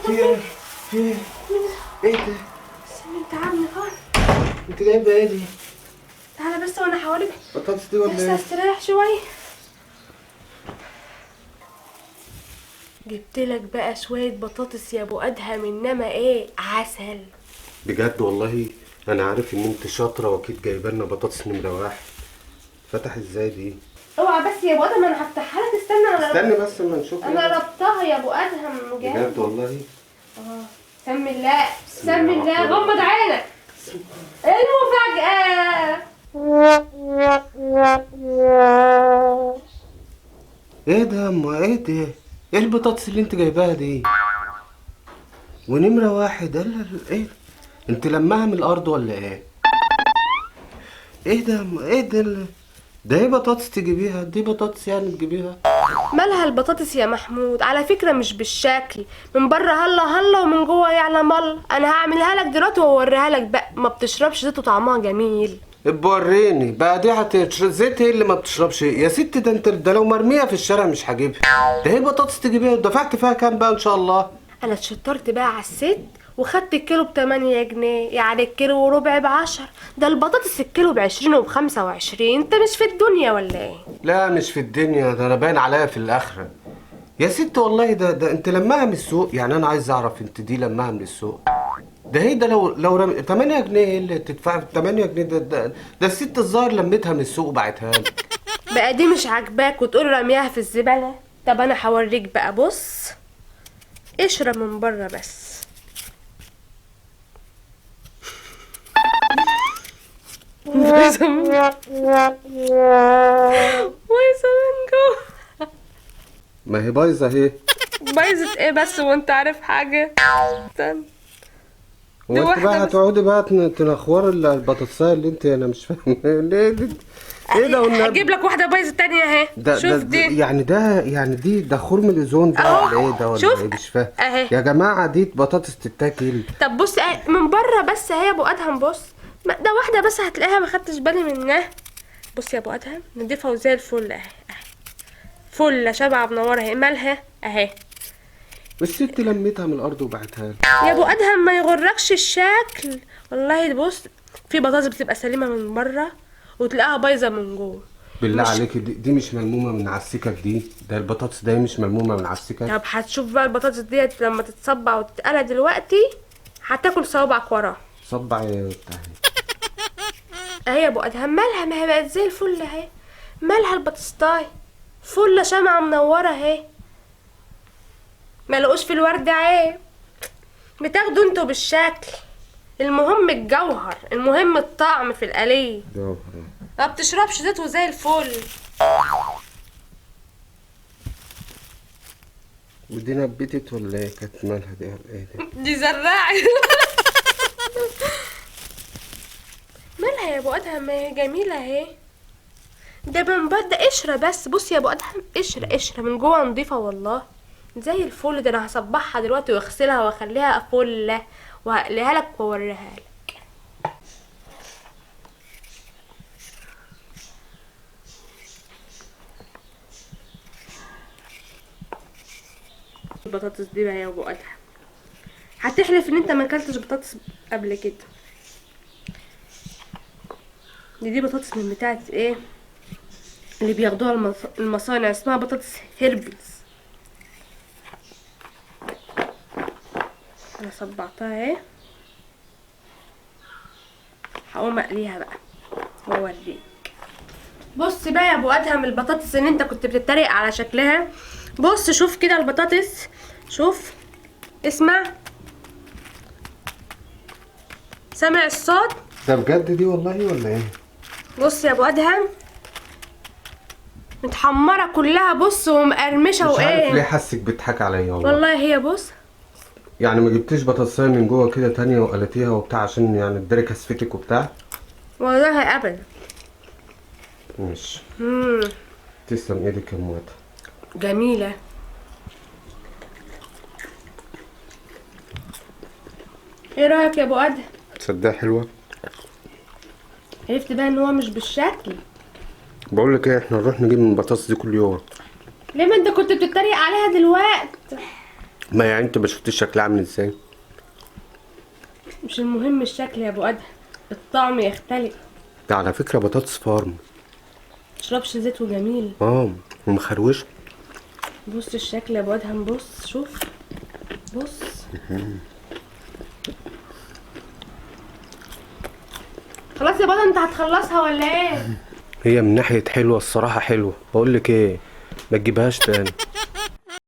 ايه؟ في ايه؟ ايه ده؟ سمين تعبني خالص. انت جايبه ايه دي؟ تعالى بس وانا حواليك. بطاطس دي ولا بس ايه؟ استريح شويه. جبت لك بقى شويه بطاطس يا ابو ادهم، انما ايه عسل. بجد والله انا عارف ان انت شاطره واكيد جايبه لنا بطاطس نمره واحد. فتح ازاي دي؟ اوعى بس يا ابو ادهم، انا هفتحها لك. استنى استني بس اما نشوف. انا ربطها يا ابو ادهم جاهز. بجد والله. سمي الله بسم سمي الله الله، الرحمن غمض عينك. المفاجأة. ايه ده يا اما؟ ايه ده؟ ايه البطاطس اللي انت جايباها دي؟ ونمره واحد؟ ايه؟ انت لماها من الارض ولا ايه؟ ايه ده يا اما؟ ايه ده ايه بطاطس تجيبيها؟ دي بطاطس يعني تجيبيها؟ مالها البطاطس يا محمود؟ على فكرة مش بالشكل، من بره هلا هلا ومن جوه يعلم الله. انا هعملها لك دلوقتي واوريها لك بقى. ما بتشربش زيت وطعمها جميل. ابقى وريني بقى. دي هتشرب زيت؟ ايه اللي ما بتشربش يا ست؟ ده انت ده لو مرميه في الشارع مش هجيبها. ده ايه بطاطس تجيبيها؟ ودفعت فيها كام بقى ان شاء الله؟ انا اتشطرت بقى على الست وخدت الكيلو ب8 جنيه، يعني الكيلو وربع ب10. ده البطاطس الكيلو ب20 وب25. انت مش في الدنيا ولا ايه؟ لا مش في الدنيا، ده انا باين عليا في الاخره يا ست والله. ده انت لماها من السوق يعني. انا عايز اعرف انت دي لماها من السوق؟ ده هي ده لو 8 جنيه ايه اللي تدفع 8 جنيه؟ ده الست الظاهر لمتها من السوق وبعتها لك. بقى دي مش عاجباك وتقول رميها في الزبالة؟ طب انا هوريك بقى. بص اشرب من بره بس. بايظة من جوه. ما هي بايظه اهي. بايظة ايه بس وانت عارف حاجة؟ استنى. هو انت واحدة بقى بس. هتقعدي بقى تنخوري البطاطسايه اللي انت؟ انا مش فاهم ليه ايه ده والنبي؟ اجيب لك واحدة بايظة تانية اهي. شوف دي يعني ده خرم الاوزون ده اهو. ولا ايه ده ولا شوف ايه؟ مش فاهم اهي. يا جماعه. دي بطاطس تتاكل؟ طب بص من بره بس اهي يا ابو ادهم. بص ده واحدة بس هتلاقيها ما خدتش بالي منها. بص يا ابو ادهم نضيفها وزي الفل اهي. فله شبعة منورة اهي. مالها اهي. الست لميتها من الارض وبعتها لي. يا ابو ادهم ما يغركش الشكل والله. بص في بطاطس بتبقى سليمة من بره وتلاقيها بايظة من جوه. بالله مش... عليك دي مش ملمومه من على السكك دي؟ ده البطاطس ده مش ملمومه من على السكك؟ طب هتشوف بقى البطاطس ديت لما تتصبع وتتقلى دلوقتي هتاكل صوابعك وراها. صبع يا بتاع. اهي يا ابو ادهم. مالها؟ ما هي بقت زي الفل اهي. مالها البطاطساي؟ فله شمعة منورة اهي. ملقوش في الورد عيب. بتاخدوا انتوا بالشكل. المهم الجوهر، المهم الطعم في القلي. جوهر. ما بتشربش زيت وزي الفل. ودي نبتت ولا ايه؟ كانت مالها دي ولا ايه دي؟ دي زراعة. مالها يا ابو ادهم؟ ما هي جميلة اهي. ده من بره قشرة بس. بص يا ابو ادهم قشرة من جوه نضيفة والله زي الفل. ده انا هصبحها دلوقتي واغسلها واخليها فله وهقليها لك واوريها لك. البطاطس دي بقى يا ابو ادهم هتحلف ان انت ما اكلتش بطاطس قبل كده. دي بطاطس من بتاعه ايه اللي بياخدوها المصانع، اسمها بطاطس هيربلز. انا صبعتها اهي. هقوم اقليها بقى واوريك. بص بقى يا ابو ادهم البطاطس اللي انت كنت بتتريق على شكلها. بص شوف كده البطاطس. شوف اسمع. سامع الصوت؟ ده بجد دي والله ولا ايه؟ بص يا ابو ادهم متحمره كلها. بص ومقرمشه مش عارف ليه وايه. حاسك بتضحك عليا والله. والله هي بص. يعني ما جبتيش بطاطسايه من جوه كده تانية وقلتيها وبتاع عشان يعني تداري كسفتك وبتاع؟ والله ابدا. ماشي. تسلم ايدك يا موات. جميله. ايه رايك يا ابو ادهم؟ تصدق حلوه. عرفت بقى ان هو مش بالشكل. بقول لك ايه، احنا نروح نجيب من البطاطس دي كل يوم. ليه؟ ما انت كنت بتتريق عليها دلوقتي. ما يعني انت ما شفتش شكلها عامل ازاي؟ مش المهم الشكل يا ابو ادهم، الطعم يختلف. ده على فكره بطاطس فارم. متشربش زيت وجميل. ومخروشه. بص الشكل يا ابو ادهم، بص شوف، بص. خلاص يا بابا، انت هتخلصها ولا ايه؟ هي من ناحيه حلوه الصراحه حلوه، بقول لك ايه، ما تجيبهاش تاني.